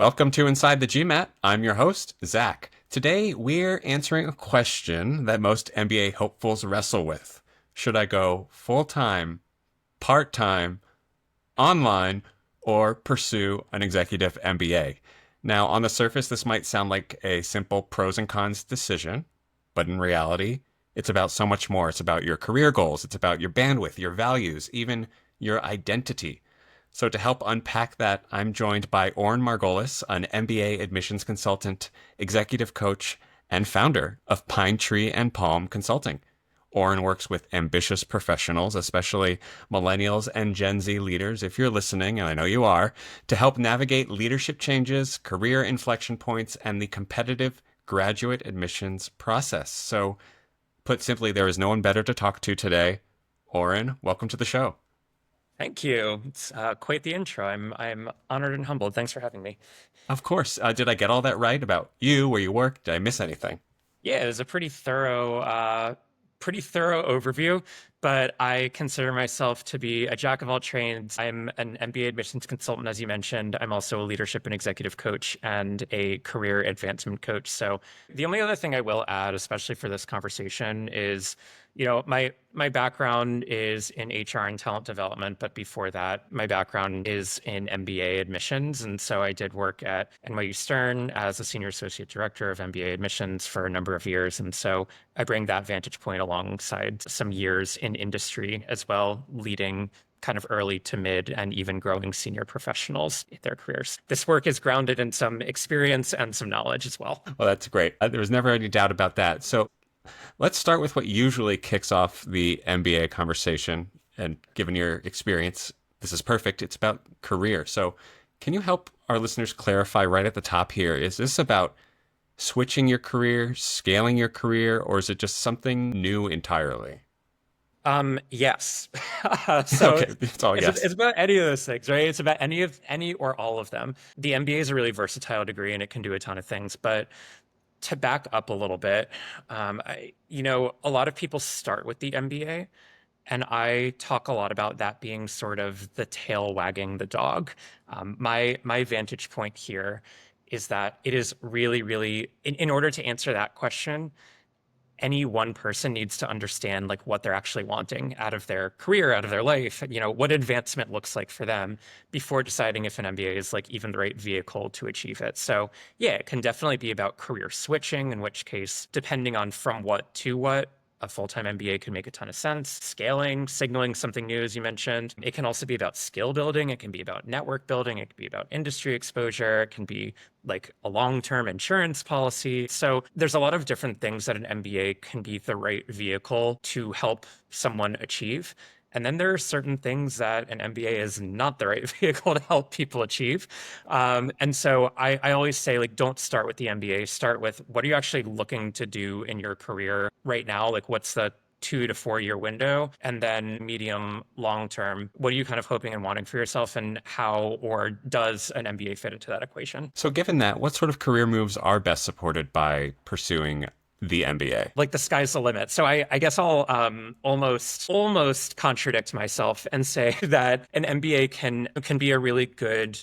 Welcome to Inside the GMAT. I'm your host, Zach. Today, we're answering a question that most MBA hopefuls wrestle with. Should I go full-time, part-time, online, or pursue an executive MBA? Now, on the surface, this might sound like a simple pros and cons decision, but in reality, it's about so much more. It's about your career goals. It's about your bandwidth, your values, even your identity. So to help unpack that, I'm joined by Oren Margolis, an MBA admissions consultant, executive coach, and founder of Pinetree Palm Consulting. Oren works with ambitious professionals, especially millennials and Gen Z leaders, if you're listening, and I know you are, to help navigate leadership changes, career inflection points, and the competitive graduate admissions process. So, put simply, there is no one better to talk to today. Oren, welcome to the show. Thank you. It's quite the intro. I'm honored and humbled. Thanks for having me. Of course. Did I get all that right about you, where you work? Did I miss anything? Yeah, it was a pretty thorough overview, but I consider myself to be a jack of all trades. I'm an MBA admissions consultant, as you mentioned. I'm also a leadership and executive coach and a career advancement coach. So the only other thing I will add, especially for this conversation, is my background is in HR and talent development, but before that, my background is in MBA admissions. And so I did work at NYU Stern as a senior associate director of MBA admissions for a number of years. And so I bring that vantage point alongside some years in industry as well, leading kind of early to mid and even growing senior professionals in their careers. This work is grounded in some experience and some knowledge as well. Well, that's great. There was never any doubt about that. So let's start with what usually kicks off the MBA conversation. And given your experience, this is perfect. It's about career. So can you help our listeners clarify right at the top here? Is this about switching your career, scaling your career, or is it just something new entirely? Yes. Okay, it's all yes. It's about any of those things, right? It's about any or all of them. The MBA is a really versatile degree and it can do a ton of things, but to back up a little bit, a lot of people start with the MBA, and I talk a lot about that being sort of the tail wagging the dog. My vantage point here is that it is really, really, in order to answer that question, any one person needs to understand like what they're actually wanting out of their career, out of their life, what advancement looks like for them before deciding if an MBA is like even the right vehicle to achieve it. So yeah, it can definitely be about career switching, in which case, depending on from what to what, a full-time MBA can make a ton of sense. Scaling, signaling something new, as you mentioned. It can also be about skill building. It can be about network building. It can be about industry exposure. It can be like a long-term insurance policy. So there's a lot of different things that an MBA can be the right vehicle to help someone achieve. And then there are certain things that an MBA is not the right vehicle to help people achieve. And so I always say, like, don't start with the MBA. Start with what are you actually looking to do in your career right now? Like, what's the 2 to 4 year window? And then medium, long term, what are you kind of hoping and wanting for yourself? And how or does an MBA fit into that equation? So given that, what sort of career moves are best supported by pursuing the MBA? Like the sky's the limit. So I guess I'll almost contradict myself and say that an MBA can be a really good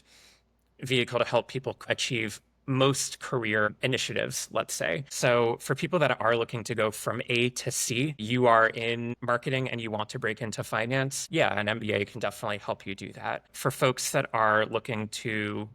vehicle to help people achieve most career initiatives, let's say. So for people that are looking to go from A to C, you are in marketing and you want to break into finance, yeah, an MBA can definitely help you do that. For folks that are looking to,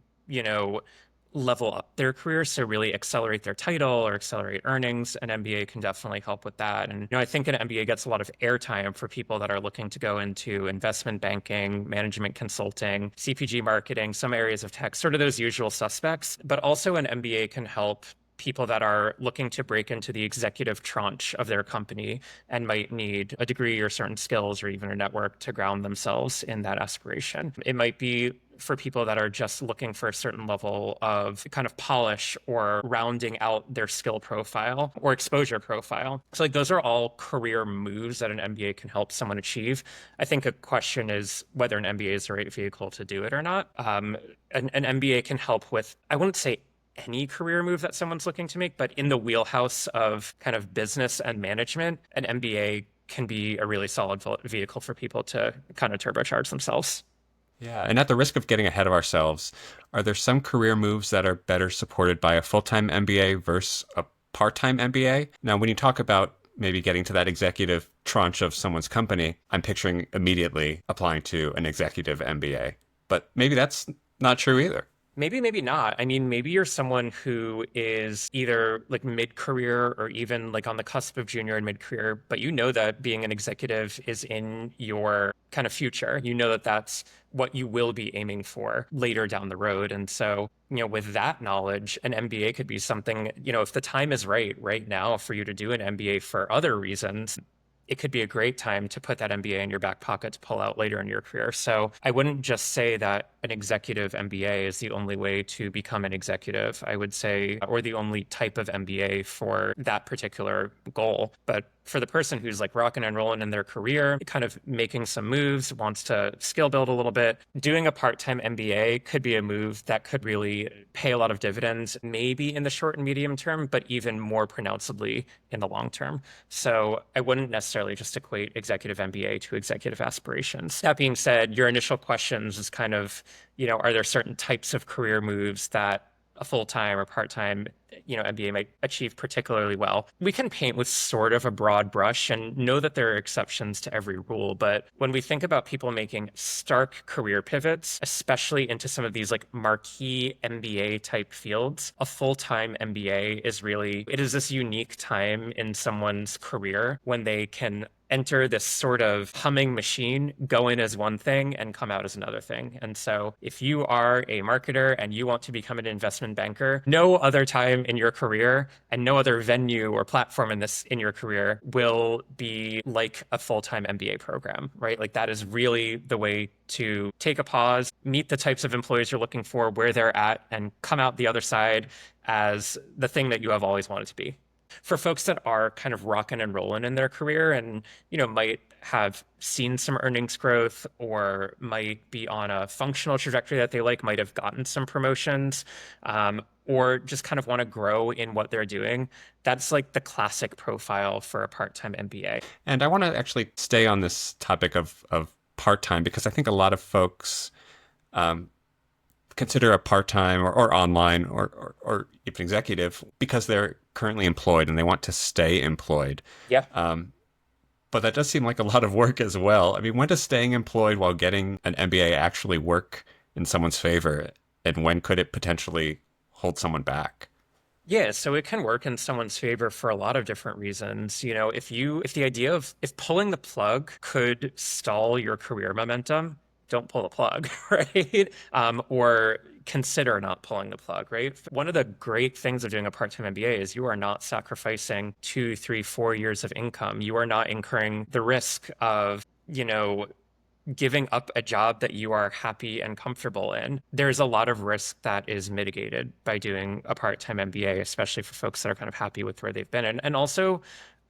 level up their career, so really accelerate their title or accelerate earnings, an MBA can definitely help with that. And I think an MBA gets a lot of airtime for people that are looking to go into investment banking, management consulting, CPG marketing, some areas of tech, sort of those usual suspects. But also an MBA can help people that are looking to break into the executive tranche of their company and might need a degree or certain skills or even a network to ground themselves in that aspiration. It might be for people that are just looking for a certain level of kind of polish or rounding out their skill profile or exposure profile. So like those are all career moves that an MBA can help someone achieve. I think a question is whether an MBA is the right vehicle to do it or not. An MBA can help with, I wouldn't say any career move that someone's looking to make, but in the wheelhouse of kind of business and management, an MBA can be a really solid vehicle for people to kind of turbocharge themselves. Yeah. And at the risk of getting ahead of ourselves, are there some career moves that are better supported by a full-time MBA versus a part-time MBA? Now, when you talk about maybe getting to that executive tranche of someone's company, I'm picturing immediately applying to an executive MBA. But maybe that's not true either. Maybe, maybe not. I mean, maybe you're someone who is either like mid-career or even like on the cusp of junior and mid-career, but you know that being an executive is in your kind of future. You know that that's what you will be aiming for later down the road. And so, with that knowledge, an MBA could be something, if the time is right now for you to do an MBA for other reasons, it could be a great time to put that MBA in your back pocket to pull out later in your career. So I wouldn't just say that an executive MBA is the only way to become an executive. I would say, or the only type of MBA for that particular goal. But for the person who's like rocking and rolling in their career, kind of making some moves, wants to skill build a little bit, doing a part-time MBA could be a move that could really pay a lot of dividends, maybe in the short and medium term, but even more pronouncedly in the long term. So I wouldn't necessarily just equate executive MBA to executive aspirations. That being said, your initial questions is kind of, are there certain types of career moves that a full-time or part-time, MBA might achieve particularly well? We can paint with sort of a broad brush and know that there are exceptions to every rule. But when we think about people making stark career pivots, especially into some of these like marquee MBA type fields, a full-time MBA it is this unique time in someone's career when they can enter this sort of humming machine, go in as one thing and come out as another thing. And so if you are a marketer and you want to become an investment banker, no other time in your career and no other venue or platform in your career will be like a full-time MBA program, right? Like that is really the way to take a pause, meet the types of employees you're looking for, where they're at, and come out the other side as the thing that you have always wanted to be. For folks that are kind of rocking and rolling in their career and, might have seen some earnings growth or might be on a functional trajectory that they like, might have gotten some promotions, or just kind of want to grow in what they're doing, that's like the classic profile for a part-time MBA. And I want to actually stay on this topic of part-time because I think a lot of folks consider a part-time or online or even executive because they're currently employed and they want to stay employed. Yeah. But that does seem like a lot of work as well. I mean, when does staying employed while getting an MBA actually work in someone's favor? And when could it potentially hold someone back? Yeah, so it can work in someone's favor for a lot of different reasons. If pulling the plug could stall your career momentum, don't pull the plug, right? Or consider not pulling the plug, right? One of the great things of doing a part-time MBA is you are not sacrificing 2, 3, 4 years of income. You are not incurring the risk of, giving up a job that you are happy and comfortable in. There's a lot of risk that is mitigated by doing a part-time MBA, especially for folks that are kind of happy with where they've been. And also,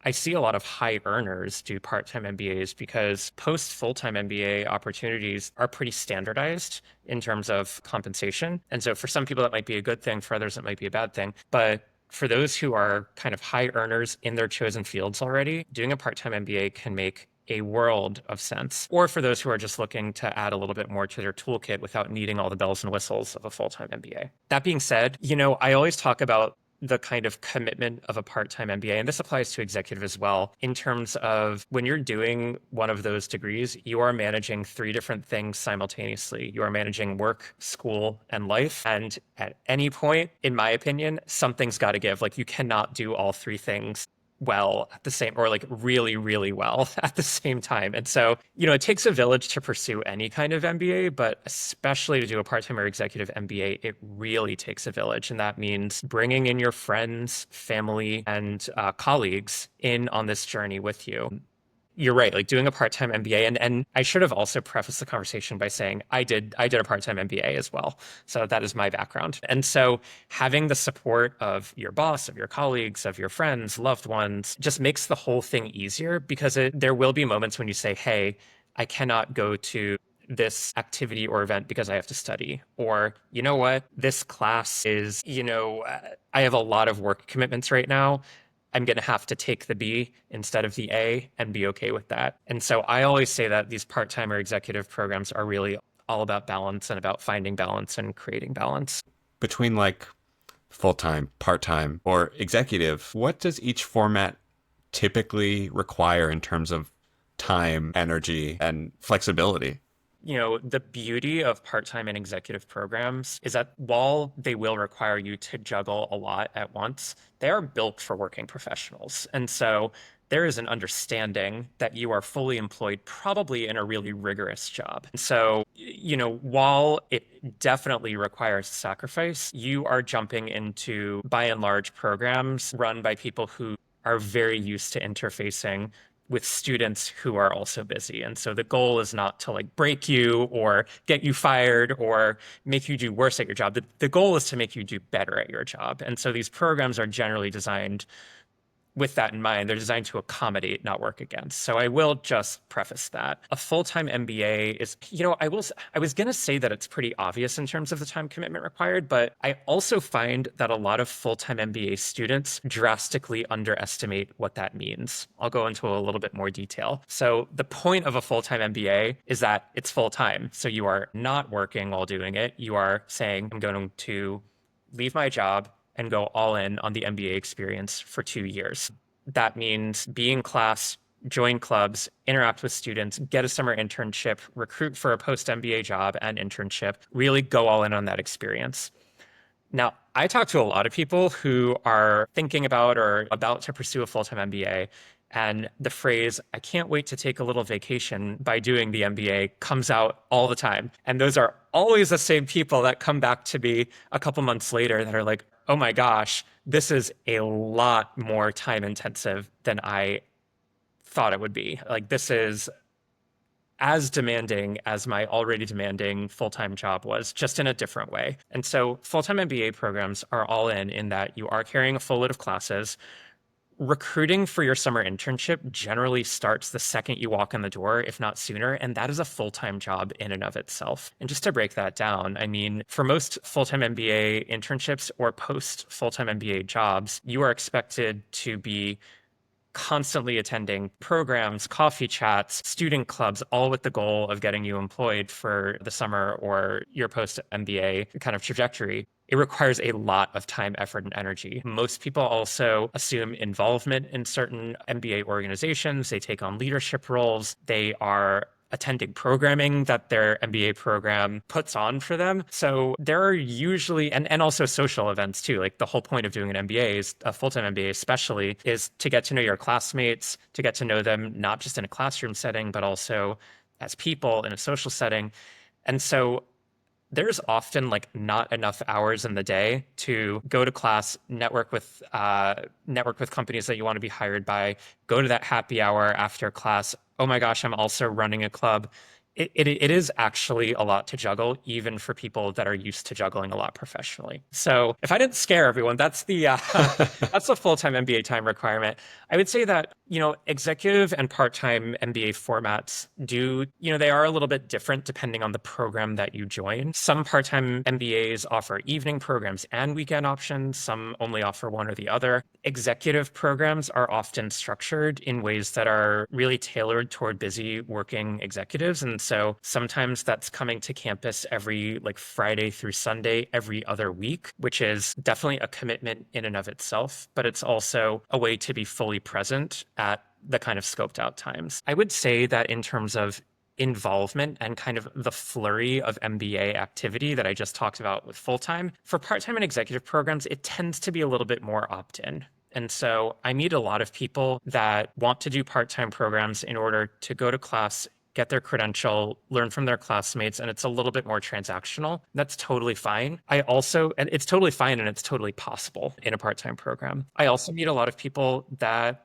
I see a lot of high earners do part-time MBAs because post full-time MBA opportunities are pretty standardized in terms of compensation. And so for some people, that might be a good thing. For others, it might be a bad thing. But for those who are kind of high earners in their chosen fields already, doing a part-time MBA can make a world of sense. Or for those who are just looking to add a little bit more to their toolkit without needing all the bells and whistles of a full-time MBA. That being said, I always talk about the kind of commitment of a part-time MBA, and this applies to executive as well, in terms of when you're doing one of those degrees, you are managing 3 different things simultaneously. You are managing work, school, and life. And at any point, in my opinion, something's got to give. Like you cannot do all 3 things well at the same, or like really, really well at the same time. And so, it takes a village to pursue any kind of MBA, but especially to do a part-time or executive MBA, it really takes a village. And that means bringing in your friends, family, and colleagues in on this journey with you. You're right, like doing a part-time MBA, and I should have also prefaced the conversation by saying I did a part-time MBA as well. So that is my background. And so having the support of your boss, of your colleagues, of your friends, loved ones, just makes the whole thing easier because there will be moments when you say, hey, I cannot go to this activity or event because I have to study. Or, you know what, this class is, I have a lot of work commitments right now. I'm going to have to take the B instead of the A and be okay with that. And so I always say that these part-time or executive programs are really all about balance and about finding balance and creating balance. Between like full-time, part-time, or executive, what does each format typically require in terms of time, energy, and flexibility? The beauty of part-time and executive programs is that while they will require you to juggle a lot at once, they are built for working professionals. And so there is an understanding that you are fully employed, probably in a really rigorous job. So, while it definitely requires sacrifice, you are jumping into, by and large, programs run by people who are very used to interfacing with students who are also busy. And so the goal is not to like break you or get you fired or make you do worse at your job. The goal is to make you do better at your job. And so these programs are generally designed with that in mind. They're designed to accommodate, not work against. So I will just preface that. A full-time MBA is, I was going to say that it's pretty obvious in terms of the time commitment required, but I also find that a lot of full-time MBA students drastically underestimate what that means. I'll go into a little bit more detail. So the point of a full-time MBA is that it's full-time. So you are not working while doing it. You are saying, I'm going to leave my job and go all in on the MBA experience for 2 years. That means be in class, join clubs, interact with students, get a summer internship, recruit for a post-MBA job and internship, really go all in on that experience. Now, I talk to a lot of people who are thinking about or about to pursue a full-time MBA, and the phrase, I can't wait to take a little vacation by doing the MBA comes out all the time. And those are always the same people that come back to me a couple months later that are like, oh my gosh, this is a lot more time intensive than I thought it would be. Like, this is as demanding as my already demanding full-time job was, just in a different way. And so full-time MBA programs are all in that you are carrying a full load of classes. Recruiting for your summer internship generally starts the second you walk in the door, if not sooner, and that is a full-time job in and of itself. And just to break that down, I mean, for most full-time MBA internships or post full-time MBA jobs, you are expected to be constantly attending programs, coffee chats, student clubs, all with the goal of getting you employed for the summer or your post-MBA kind of trajectory. It requires a lot of time, effort, and energy. Most people also assume involvement in certain MBA organizations. They take on leadership roles. They are attending programming that their MBA program puts on for them. So there are usually, and also social events too. Like the whole point of doing an MBA is a full-time MBA especially is to get to know your classmates, to get to know them, not just in a classroom setting, but also as people in a social setting. And so there's often like not enough hours in the day to go to class, network with companies that you want to be hired by, go to that happy hour after class. Oh my gosh, I'm also running a club. It is actually a lot to juggle, even for people that are used to juggling a lot professionally. So if I didn't scare everyone, that's the that's the full-time MBA time requirement. I would say that, executive and part-time MBA formats they are a little bit different depending on the program that you join. Some part-time MBAs offer evening programs and weekend options. Some only offer one or the other. Executive programs are often structured in ways that are really tailored toward busy working executives. And so sometimes that's coming to campus every like Friday through Sunday, every other week, which is definitely a commitment in and of itself, but it's also a way to be fully present at the kind of scoped out times. I would say that in terms of involvement and kind of the flurry of MBA activity that I just talked about with full-time, for part-time and executive programs, it tends to be a little bit more opt-in. And so I meet a lot of people that want to do part-time programs in order to go to class, get their credential, learn from their classmates, and it's a little bit more transactional. That's totally fine. And it's totally fine and it's totally possible in a part-time program. I also meet a lot of people that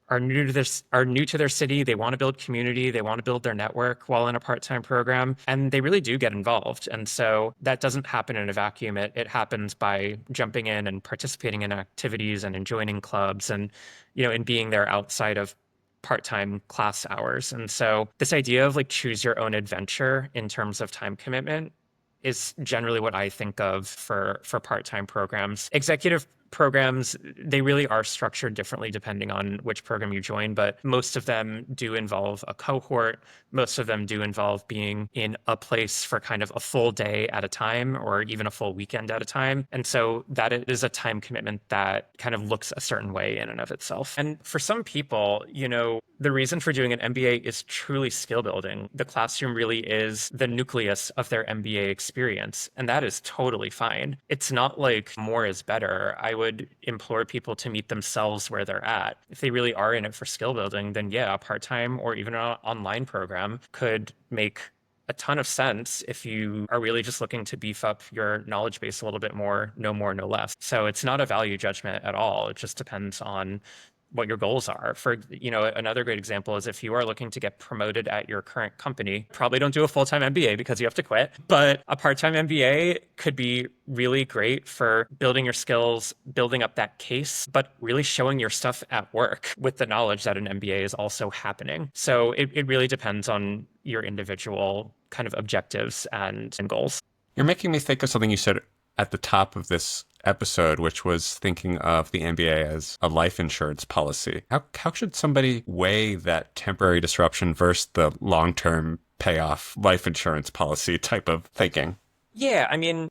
are new to their city. They want to build community. They want to build their network while in a part-time program, and they really do get involved. And so that doesn't happen in a vacuum. It happens by jumping in and participating in activities and in joining clubs and, and being there outside of part-time class hours. And so this idea of like choose your own adventure in terms of time commitment is generally what I think of for part-time programs. Executive programs, they really are structured differently depending on which program you join, but most of them do involve a cohort. Most of them do involve being in a place for kind of a full day at a time or even a full weekend at a time. And so that is a time commitment that kind of looks a certain way in and of itself. And for some people, the reason for doing an MBA is truly skill building. The classroom really is the nucleus of their MBA experience, and that is totally fine. It's not like more is better. I would implore people to meet themselves where they're at. If they really are in it for skill building, then yeah, a part-time or even an online program could make a ton of sense if you are really just looking to beef up your knowledge base a little bit more, no more, no less. So it's not a value judgment at all. It just depends on what your goals are. For, another great example is if you are looking to get promoted at your current company, probably don't do a full-time MBA because you have to quit, but a part-time MBA could be really great for building your skills, building up that case, but really showing your stuff at work with the knowledge that an MBA is also happening. So it really depends on your individual kind of objectives and goals. You're making me think of something you said at the top of this episode, which was thinking of the MBA as a life insurance policy. How should somebody weigh that temporary disruption versus the long-term payoff life insurance policy type of thinking? Yeah, I mean,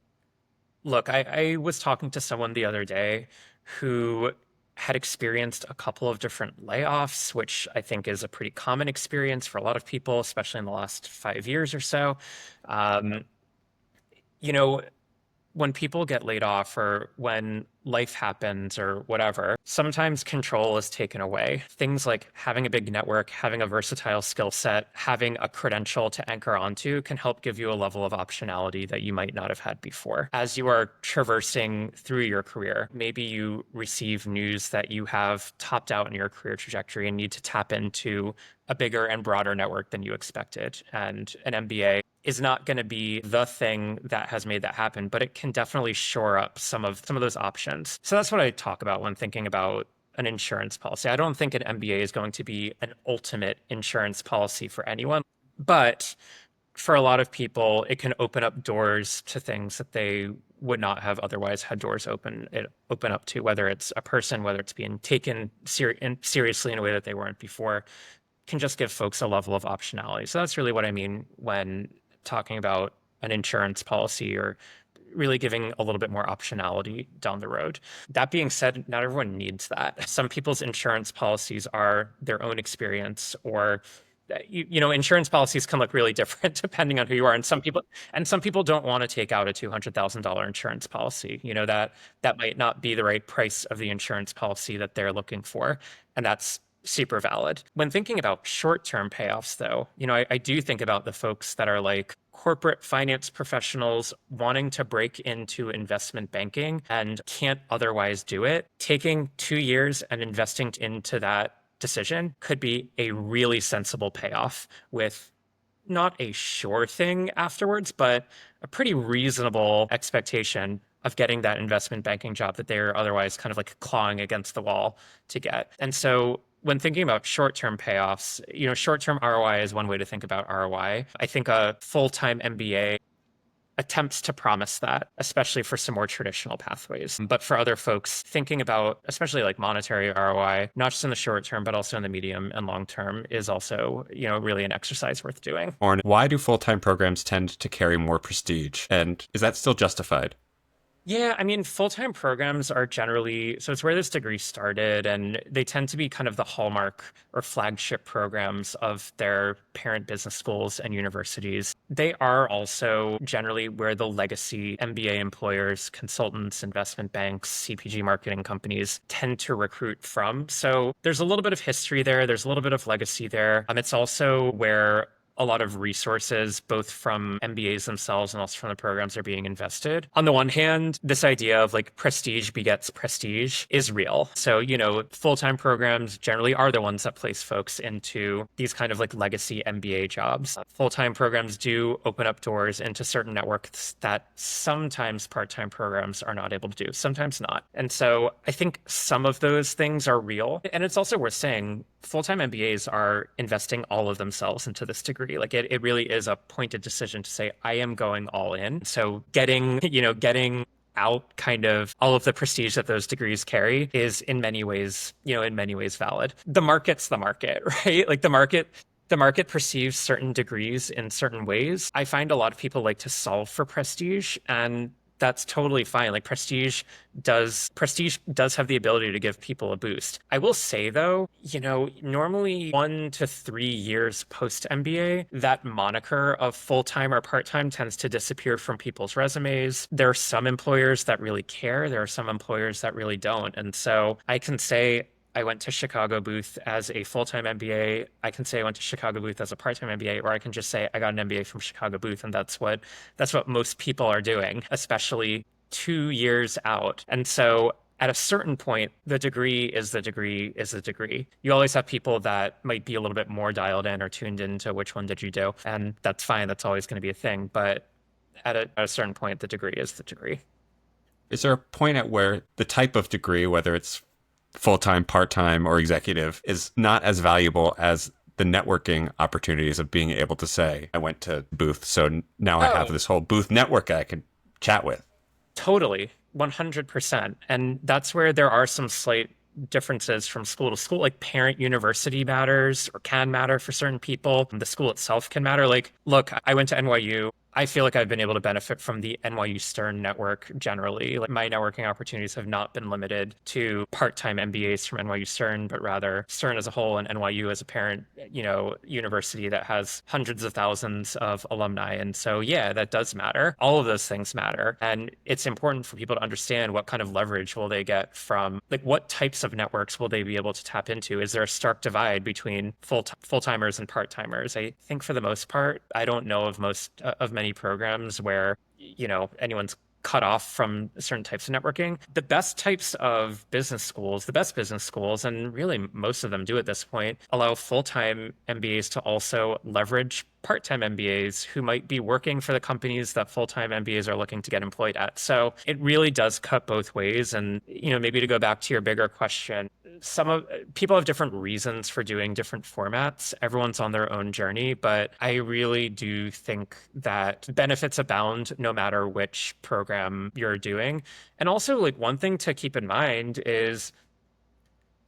look, I was talking to someone the other day who had experienced a couple of different layoffs, which I think is a pretty common experience for a lot of people, especially in the last 5 years or so. You know, when people get laid off or when life happens or whatever, sometimes control is taken away. Things like having a big network, having a versatile skill set, having a credential to anchor onto can help give you a level of optionality that you might not have had before. As you are traversing through your career, maybe you receive news that you have topped out in your career trajectory and need to tap into a bigger and broader network than you expected. And an MBA is not going to be the thing that has made that happen, but it can definitely shore up some of those options. So that's what I talk about when thinking about an insurance policy. I don't think an MBA is going to be an ultimate insurance policy for anyone, but for a lot of people, it can open up doors to things that they would not have otherwise had doors open up to, whether it's a person, whether it's being taken seriously in a way that they weren't before, can just give folks a level of optionality. So that's really what I mean when talking about an insurance policy or really giving a little bit more optionality down the road. That being said, not everyone needs that. Some people's insurance policies are their own experience, or insurance policies can look really different depending on who you are. And some people don't want to take out a $200,000 insurance policy. That might not be the right price of the insurance policy that they're looking for. And that's super valid. When thinking about short-term payoffs, though, I do think about the folks that are like corporate finance professionals wanting to break into investment banking and can't otherwise do it. Taking 2 years and investing into that decision could be a really sensible payoff with not a sure thing afterwards, but a pretty reasonable expectation of getting that investment banking job that they're otherwise kind of like clawing against the wall to get. And so when thinking about short-term payoffs, short-term ROI is one way to think about ROI. I think a full-time MBA attempts to promise that, especially for some more traditional pathways. But for other folks, thinking about, especially like monetary ROI, not just in the short term, but also in the medium and long term is also, really an exercise worth doing. Oren, why do full-time programs tend to carry more prestige? And is that still justified? Yeah, I mean, full-time programs are generally, so it's where this degree started, and they tend to be kind of the hallmark or flagship programs of their parent business schools and universities. They are also generally where the legacy MBA employers, consultants, investment banks, CPG marketing companies tend to recruit from. So there's a little bit of history there. There's a little bit of legacy there. It's also where a lot of resources, both from MBAs themselves and also from the programs, are being invested. On the one hand, this idea of like prestige begets prestige is real. So, full-time programs generally are the ones that place folks into these kind of like legacy MBA jobs. Full-time programs do open up doors into certain networks that sometimes part-time programs are not able to do, sometimes not. And so I think some of those things are real. And it's also worth saying full-time MBAs are investing all of themselves into this degree. Like it really is a pointed decision to say, I am going all in. So getting without kind of all of the prestige that those degrees carry is in many ways, valid. The market's the market, right? Like the market perceives certain degrees in certain ways. I find a lot of people like to solve for prestige, and that's totally fine. Like prestige does have the ability to give people a boost. I will say though, normally 1 to 3 years post MBA, that moniker of full-time or part-time tends to disappear from people's resumes. There are some employers that really care. There are some employers that really don't. And so I can say I went to Chicago Booth as a full-time MBA. I can say I went to Chicago Booth as a part-time MBA, or I can just say I got an MBA from Chicago Booth, and that's what most people are doing, especially 2 years out. And so at a certain point, the degree is the degree is the degree. You always have people that might be a little bit more dialed in or tuned into which one did you do, and that's fine. That's always going to be a thing. But at a certain point, the degree is the degree. Is there a point at where the type of degree, whether it's full-time, part-time, or executive, is not as valuable as the networking opportunities of being able to say, I went to Booth, so now I have this whole Booth network I can chat with? Totally, 100%. And that's where there are some slight differences from school to school. Like parent university matters or can matter for certain people. The school itself can matter. Like, look, I went to NYU. I feel like I've been able to benefit from the NYU Stern network generally. Like my networking opportunities have not been limited to part-time MBAs from NYU Stern, but rather Stern as a whole and NYU as a parent, university that has hundreds of thousands of alumni. And so, yeah, that does matter. All of those things matter. And it's important for people to understand what kind of leverage will they get from, like, what types of networks will they be able to tap into? Is there a stark divide between full-timers and part-timers? I think for the most part, I don't know of many programs where anyone's cut off from certain types of networking. The best business schools, and really most of them do at this point, allow full-time MBAs to also leverage part-time MBAs who might be working for the companies that full-time MBAs are looking to get employed at. So it really does cut both ways. And maybe to go back to your bigger question, people have different reasons for doing different formats. Everyone's on their own journey, but I really do think that benefits abound no matter which program you're doing. And also, like, one thing to keep in mind is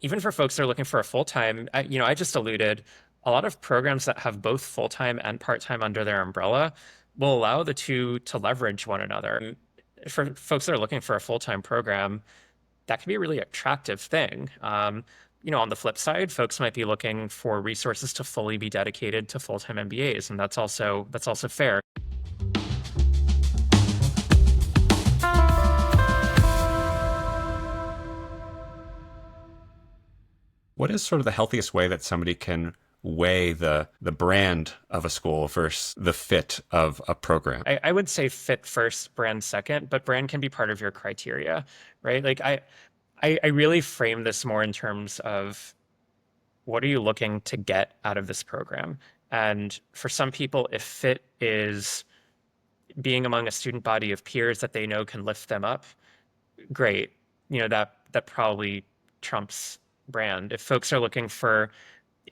even for folks that are looking for a full-time, I just alluded, a lot of programs that have both full-time and part-time under their umbrella will allow the two to leverage one another. For folks that are looking for a full-time program, that can be a really attractive thing. On the flip side, folks might be looking for resources to fully be dedicated to full-time MBAs, and that's also fair. What is sort of the healthiest way that somebody can weigh the brand of a school versus the fit of a program? I would say fit first, brand second, but brand can be part of your criteria, right? Like I really frame this more in terms of what are you looking to get out of this program? And for some people, if fit is being among a student body of peers that they know can lift them up, great. That probably trumps brand. If folks are looking for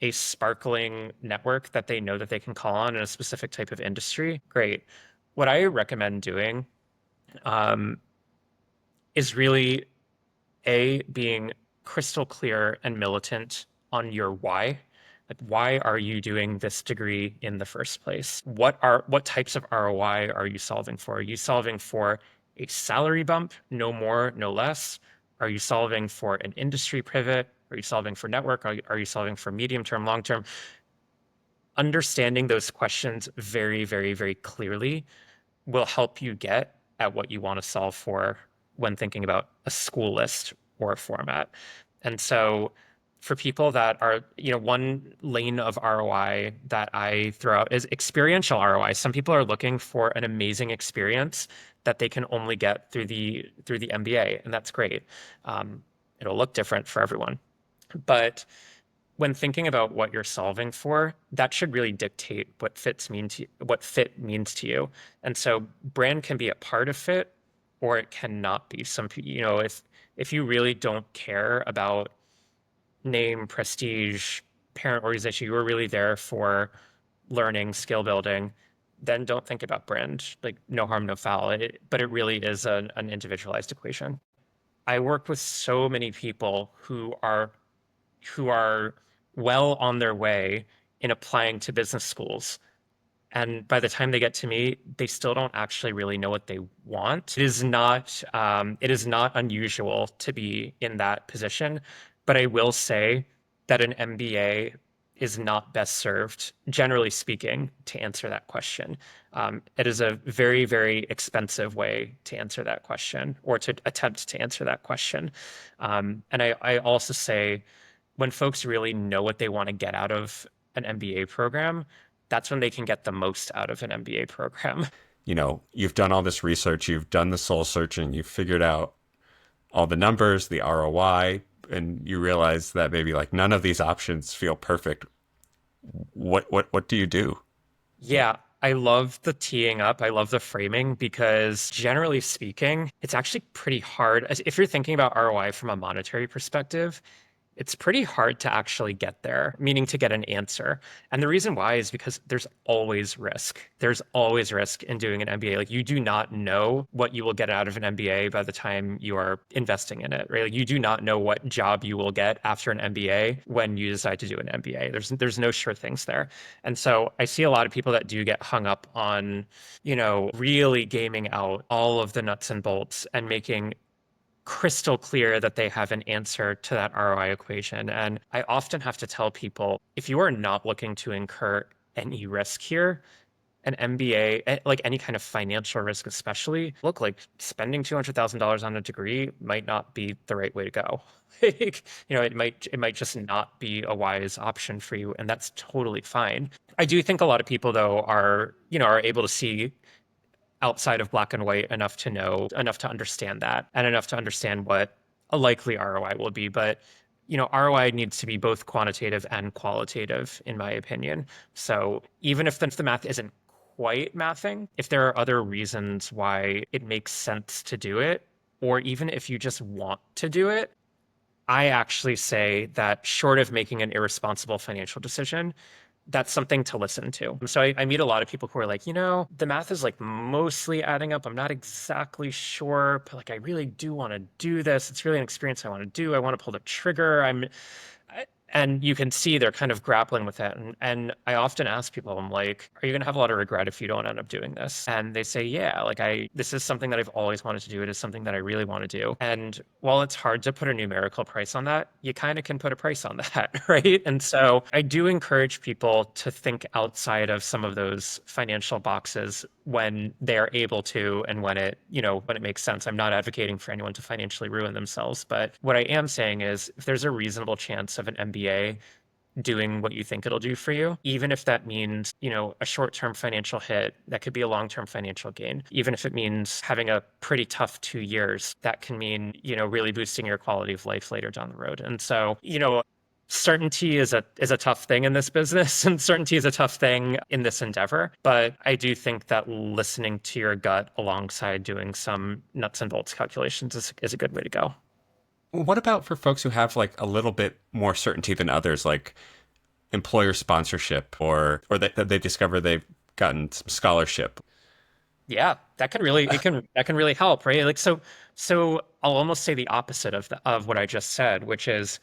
a sparkling network that they know that they can call on in a specific type of industry, great. What I recommend doing is really being crystal clear and militant on your why. Like, why are you doing this degree in the first place? What types of ROI are you solving for? Are you solving for a salary bump, no more, no less? Are you solving for an industry pivot? Are you solving for network? Are you solving for medium term, long term? Understanding those questions very, very, very clearly will help you get at what you want to solve for when thinking about a school list or a format. And so for people that are, one lane of ROI that I throw out is experiential ROI. Some people are looking for an amazing experience that they can only get through the MBA, and that's great. It'll look different for everyone. But when thinking about what you're solving for, that should really dictate what fit means to you. And so brand can be a part of fit, or it cannot be. If you really don't care about name, prestige, parent organization, you were really there for learning, skill building, then don't think about brand. Like no harm, no foul. But it really is an individualized equation. I work with so many people who are well on their way in applying to business schools. And by the time they get to me, they still don't actually really know what they want. It is not unusual to be in that position, but I will say that an MBA is not best served, generally speaking, to answer that question. It is a very, very expensive way to answer that question or to attempt to answer that question. And I also say when folks really know what they want to get out of an MBA program, that's when they can get the most out of an MBA program. You've done all this research, you've done the soul searching, you've figured out all the numbers, the ROI, and you realize that maybe like none of these options feel perfect. What do you do? Yeah, I love the teeing up. I love the framing because generally speaking, it's actually pretty hard. If you're thinking about ROI from a monetary perspective, it's pretty hard to actually get there, meaning to get an answer. And the reason why is because there's always risk. There's always risk in doing an MBA. Like you do not know what you will get out of an MBA by the time you are investing in it, right? Like you do not know what job you will get after an MBA when you decide to do an MBA. There's no sure things there. And so I see a lot of people that do get hung up on, really gaming out all of the nuts and bolts and making crystal clear that they have an answer to that ROI equation. And I often have to tell people, if you are not looking to incur any risk here, an MBA, like any kind of financial risk, especially, look, like spending $200,000 on a degree might not be the right way to go. Like, it might just not be a wise option for you, and that's totally fine. I do think a lot of people though are able to see outside of black and white enough to know, enough to understand that, and enough to understand what a likely ROI will be. But ROI needs to be both quantitative and qualitative, in my opinion. So even if the math isn't quite mathing, if there are other reasons why it makes sense to do it, or even if you just want to do it, I actually say that short of making an irresponsible financial decision, that's something to listen to. So I meet a lot of people who are like, the math is like mostly adding up. I'm not exactly sure, but like I really do want to do this. It's really an experience I want to do. I want to pull the trigger. And you can see they're kind of grappling with that. And I often ask people, I'm like, are you going to have a lot of regret if you don't end up doing this? And they say, yeah, like this is something that I've always wanted to do. It is something that I really want to do. And while it's hard to put a numerical price on that, you kind of can put a price on that, right? And so I do encourage people to think outside of some of those financial boxes when they're able to and when it makes sense. I'm not advocating for anyone to financially ruin themselves, but what I am saying is if there's a reasonable chance of an MBA doing what you think it'll do for you, even if that means, a short-term financial hit, that could be a long-term financial gain. Even if it means having a pretty tough 2 years, that can mean, really boosting your quality of life later down the road. And so, certainty is a tough thing in this business, and certainty is a tough thing in this endeavor. But I do think that listening to your gut alongside doing some nuts and bolts calculations is a good way to go. What about for folks who have like a little bit more certainty than others, like employer sponsorship or that they discover they've gotten some scholarship? Yeah, that can really help, right? Like so I'll almost say the opposite of what I just said, which is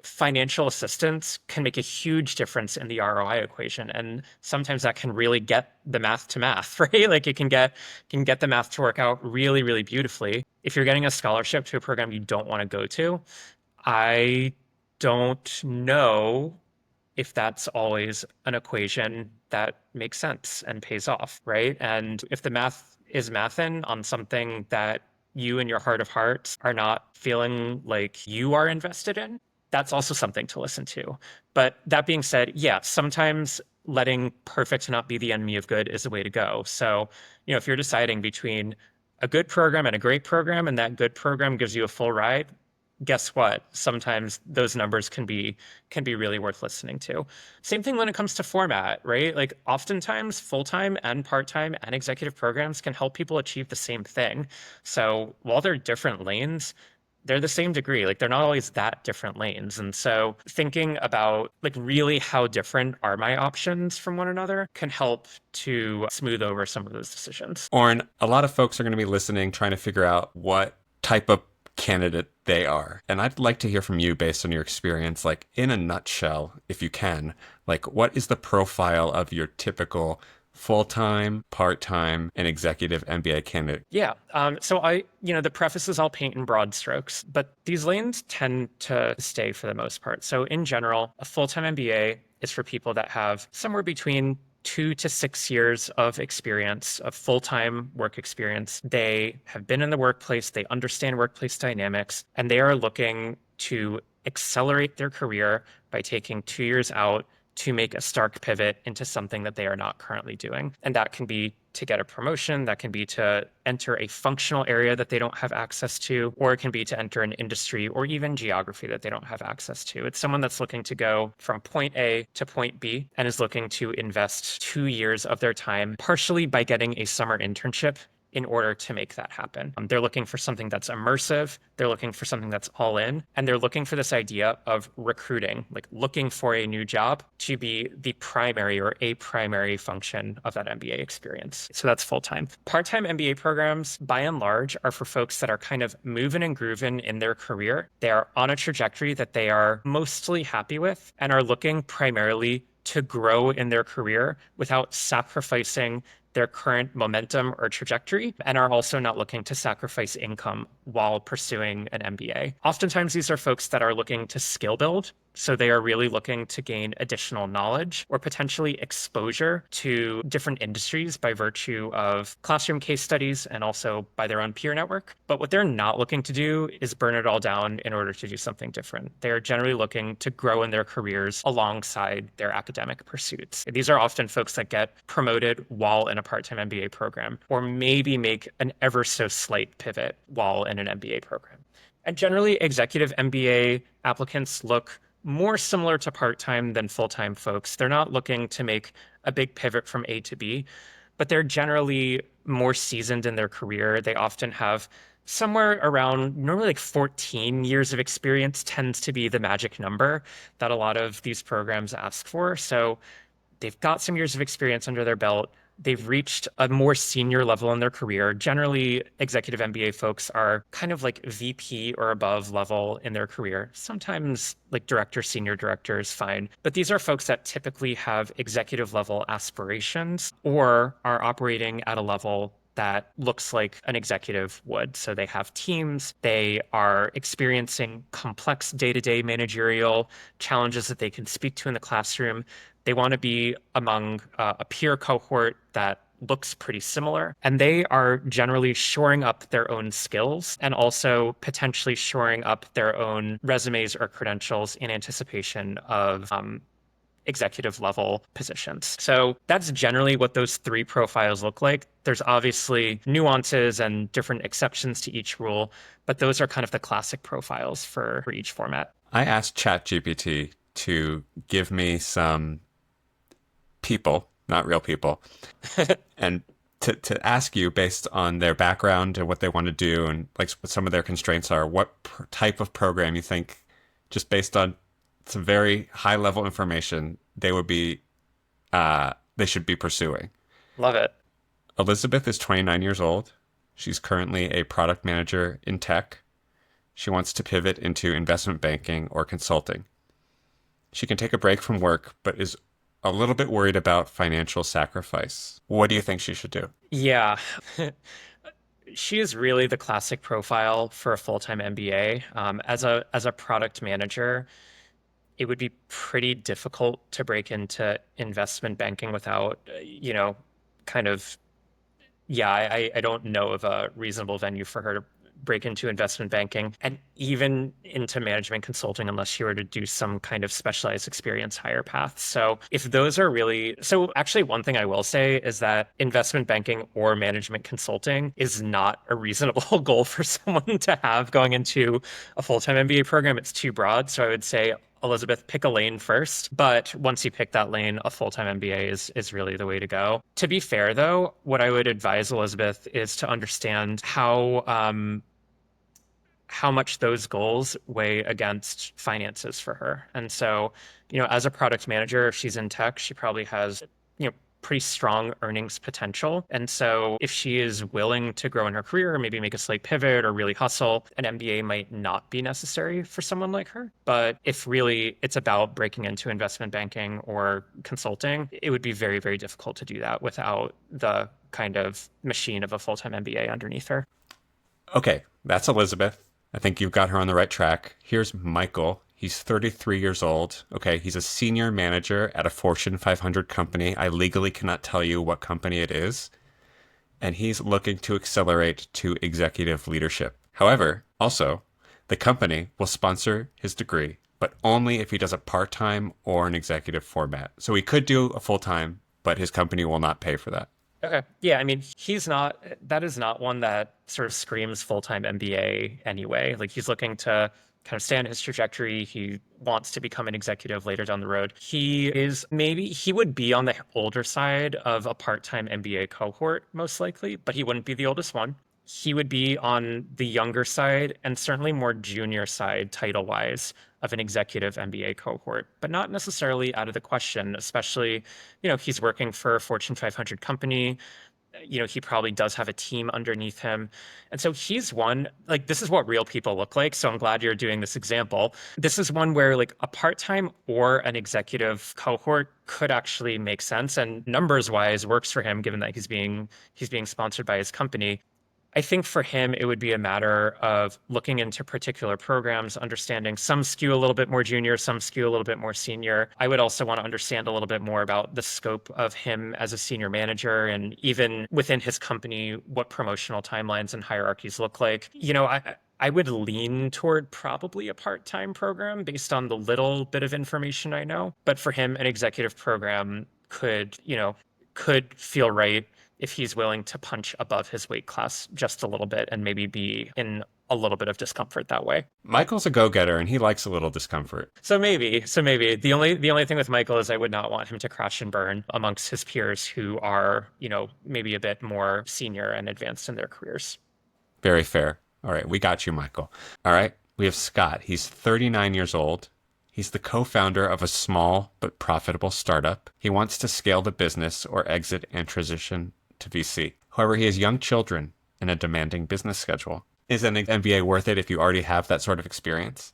financial assistance can make a huge difference in the ROI equation. And sometimes that can really get the math to math, right? Like it can get the math to work out really, really beautifully. If you're getting a scholarship to a program you don't want to go to, I don't know if that's always an equation that makes sense and pays off, right? And if the math is mathin' on something that you in your heart of hearts are not feeling like you are invested in, that's also something to listen to. But that being said, yeah, sometimes letting perfect not be the enemy of good is the way to go. So, if you're deciding between a good program and a great program, and that good program gives you a full ride, guess what? Sometimes those numbers can be really worth listening to. Same thing when it comes to format, right? Like oftentimes full-time and part-time and executive programs can help people achieve the same thing. So while they're different lanes, they're the same degree. Like they're not always that different lanes. And so thinking about like really how different are my options from one another can help to smooth over some of those decisions. Oren, a lot of folks are going to be listening, trying to figure out what type of candidate they are. And I'd like to hear from you based on your experience, like in a nutshell, if you can, like what is the profile of your typical full-time, part-time, and executive MBA candidate? Yeah. So the prefaces I'll paint in broad strokes, but these lanes tend to stay for the most part. So in general, a full-time MBA is for people that have somewhere between 2 to 6 years of experience, of full-time work experience. They have been in the workplace, they understand workplace dynamics, and they are looking to accelerate their career by taking 2 years out to make a stark pivot into something that they are not currently doing. And that can be to get a promotion, that can be to enter a functional area that they don't have access to, or it can be to enter an industry or even geography that they don't have access to. It's someone that's looking to go from point A to point B and is looking to invest 2 years of their time, partially by getting a summer internship in order to make that happen. They're looking for something that's immersive. They're looking for something that's all in. And they're looking for this idea of recruiting, like looking for a new job to be the primary or a primary function of that MBA experience. So that's full-time. Part-time MBA programs, by and large, are for folks that are kind of moving and grooving in their career. They are on a trajectory that they are mostly happy with and are looking primarily to grow in their career without sacrificing their current momentum or trajectory, and are also not looking to sacrifice income while pursuing an MBA. Oftentimes, these are folks that are looking to skill build. So they are really looking to gain additional knowledge or potentially exposure to different industries by virtue of classroom case studies and also by their own peer network. But what they're not looking to do is burn it all down in order to do something different. They're generally looking to grow in their careers alongside their academic pursuits. These are often folks that get promoted while in a part-time MBA program, or maybe make an ever so slight pivot while in an MBA program. And generally, executive MBA applicants look more similar to part-time than full-time folks. They're not looking to make a big pivot from A to B, but they're generally more seasoned in their career. They often have somewhere around normally like 14 years of experience tends to be the magic number that a lot of these programs ask for. So they've got some years of experience under their belt. They've reached a more senior level in their career. Generally, executive MBA folks are kind of like VP or above level in their career. Sometimes like director, senior director is fine. But these are folks that typically have executive level aspirations or are operating at a level that looks like an executive would. So they have teams, they are experiencing complex day-to-day managerial challenges that they can speak to in the classroom. They want to be among a peer cohort that looks pretty similar, and they are generally shoring up their own skills and also potentially shoring up their own resumes or credentials in anticipation of executive level positions. So that's generally what those three profiles look like. There's obviously nuances and different exceptions to each rule, but those are kind of the classic profiles for each format. I asked ChatGPT to give me some people, not real people, and to ask you based on their background and what they want to do and like what some of their constraints are, what type of program you think, just based on some very high level information, they would be, they should be pursuing. Love it. Elizabeth is 29 years old. She's currently a product manager in tech. She wants to pivot into investment banking or consulting. She can take a break from work, but is a little bit worried about financial sacrifice. What do you think she should do? Yeah. She is really the classic profile for a full-time MBA. As a product manager, it would be pretty difficult to break into investment banking without, kind of, yeah, I don't know of a reasonable venue for her to break into investment banking and even into management consulting unless she were to do some kind of specialized experience higher path. So if those are really, so actually one thing I will say is that investment banking or management consulting is not a reasonable goal for someone to have going into a full-time MBA program. It's too broad. So I would say, Elizabeth, pick a lane first. But once you pick that lane, a full-time MBA is really the way to go. To be fair, though, what I would advise Elizabeth is to understand how much those goals weigh against finances for her. And so, as a product manager, if she's in tech, she probably has, pretty strong earnings potential. And so if she is willing to grow in her career, or maybe make a slight pivot or really hustle, an MBA might not be necessary for someone like her. But if really it's about breaking into investment banking or consulting, it would be very, very difficult to do that without the kind of machine of a full-time MBA underneath her. Okay, that's Elizabeth. I think you've got her on the right track. Here's Michael. He's 33 years old. Okay, he's a senior manager at a Fortune 500 company. I legally cannot tell you what company it is. And he's looking to accelerate to executive leadership. However, also, the company will sponsor his degree, but only if he does a part-time or an executive format. So he could do a full-time, but his company will not pay for that. Okay. Yeah, I mean, that is not one that sort of screams full-time MBA anyway. Like he's looking to kind of stay on his trajectory. He wants to become an executive later down the road. He would be on the older side of a part-time MBA cohort, most likely, but he wouldn't be the oldest one. He would be on the younger side and certainly more junior side title-wise of an executive MBA cohort, but not necessarily out of the question, especially, he's working for a Fortune 500 company. He probably does have a team underneath him. And so he's one, like, this is what real people look like. So I'm glad you're doing this example. This is one where like a part-time or an executive cohort could actually make sense and numbers wise works for him, given that he's being sponsored by his company. I think for him, it would be a matter of looking into particular programs, understanding some skew a little bit more junior, some skew a little bit more senior. I would also want to understand a little bit more about the scope of him as a senior manager and even within his company, what promotional timelines and hierarchies look like. I would lean toward probably a part-time program based on the little bit of information I know. But for him, an executive program could feel right if he's willing to punch above his weight class just a little bit and maybe be in a little bit of discomfort that way. Michael's a go-getter and he likes a little discomfort. So maybe the only thing with Michael is I would not want him to crash and burn amongst his peers who are, maybe a bit more senior and advanced in their careers. Very fair. All right, we got you, Michael. All right, we have Scott. He's 39 years old. He's the co-founder of a small but profitable startup. He wants to scale the business or exit and transition to VC. However, he has young children and a demanding business schedule. Is an MBA worth it if you already have that sort of experience?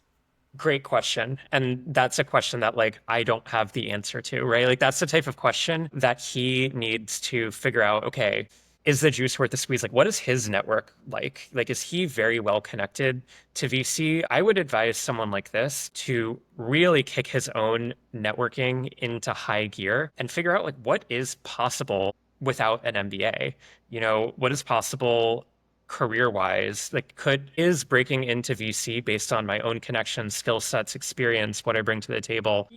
Great question. And that's a question that like I don't have the answer to, right? Like that's the type of question that he needs to figure out, okay, is the juice worth the squeeze? Like what is his network like? Like is he very well connected to VC? I would advise someone like this to really kick his own networking into high gear and figure out like what is possible without an MBA. What is possible career-wise? Like is breaking into VC based on my own connections, skill sets, experience, what I bring to the table,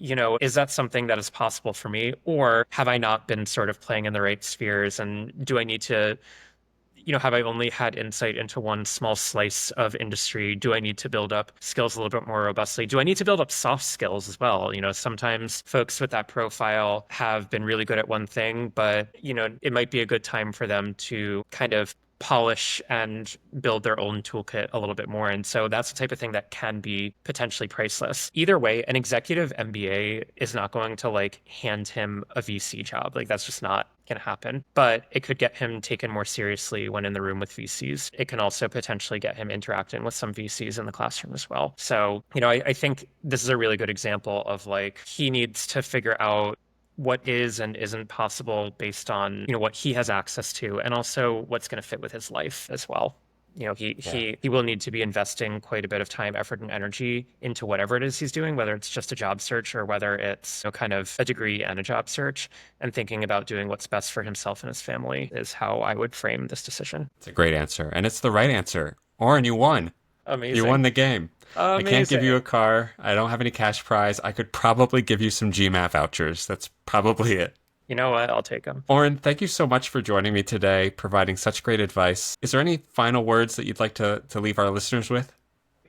is that something that is possible for me? Or have I not been sort of playing in the right spheres? And do I need to have I only had insight into one small slice of industry? Do I need to build up skills a little bit more robustly? Do I need to build up soft skills as well? Sometimes folks with that profile have been really good at one thing, but, it might be a good time for them to kind of polish and build their own toolkit a little bit more. And so that's the type of thing that can be potentially priceless. Either way, an executive MBA is not going to like hand him a VC job. Like that's just not going to happen, but it could get him taken more seriously when in the room with VCs. It can also potentially get him interacting with some VCs in the classroom as well. So, I think this is a really good example of like, he needs to figure out what is and isn't possible based on, what he has access to and also what's going to fit with his life as well. He will need to be investing quite a bit of time, effort, and energy into whatever it is he's doing, whether it's just a job search or whether it's kind of a degree and a job search, and thinking about doing what's best for himself and his family is how I would frame this decision. It's a great answer. And it's the right answer. Oren, you won. Amazing. You won the game. Amazing. I can't give you a car. I don't have any cash prize. I could probably give you some GMAT vouchers. That's probably it. You know what? I'll take them. Oren, thank you so much for joining me today, providing such great advice. Is there any final words that you'd like to leave our listeners with?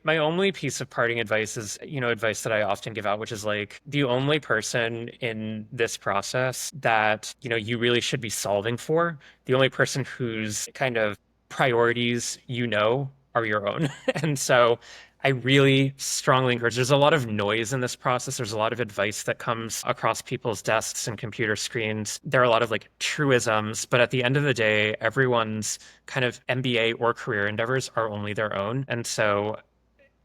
My only piece of parting advice is, advice that I often give out, which is like the only person in this process that, you really should be solving for, the only person whose kind of priorities, are your own. And so I really strongly encourage, there's a lot of noise in this process. There's a lot of advice that comes across people's desks and computer screens. There are a lot of like truisms, but at the end of the day, everyone's kind of MBA or career endeavors are only their own. And so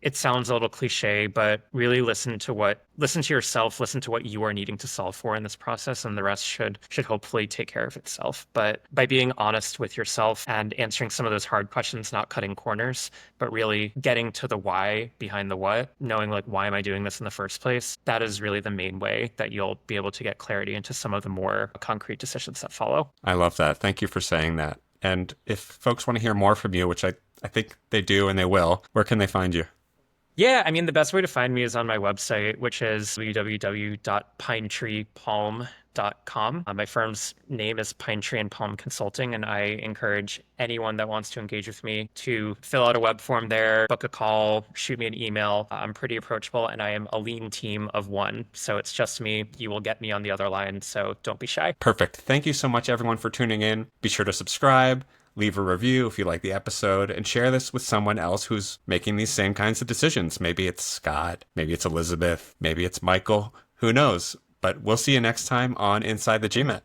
it sounds a little cliche, but really listen to yourself, listen to what you are needing to solve for in this process, and the rest should hopefully take care of itself. But by being honest with yourself and answering some of those hard questions, not cutting corners, but really getting to the why behind the what, knowing like, why am I doing this in the first place? That is really the main way that you'll be able to get clarity into some of the more concrete decisions that follow. I love that. Thank you for saying that. And if folks want to hear more from you, which I think they do and they will, where can they find you? Yeah, I mean, the best way to find me is on my website, which is www.pinetreepalm.com. My firm's name is Pinetree Palm Consulting, and I encourage anyone that wants to engage with me to fill out a web form there, book a call, shoot me an email. I'm pretty approachable, and I am a lean team of one. So it's just me. You will get me on the other line, so don't be shy. Perfect. Thank you so much, everyone, for tuning in. Be sure to subscribe. Leave a review if you like the episode, and share this with someone else who's making these same kinds of decisions. Maybe it's Scott, maybe it's Elizabeth, maybe it's Michael, who knows? But we'll see you next time on Inside the GMAT.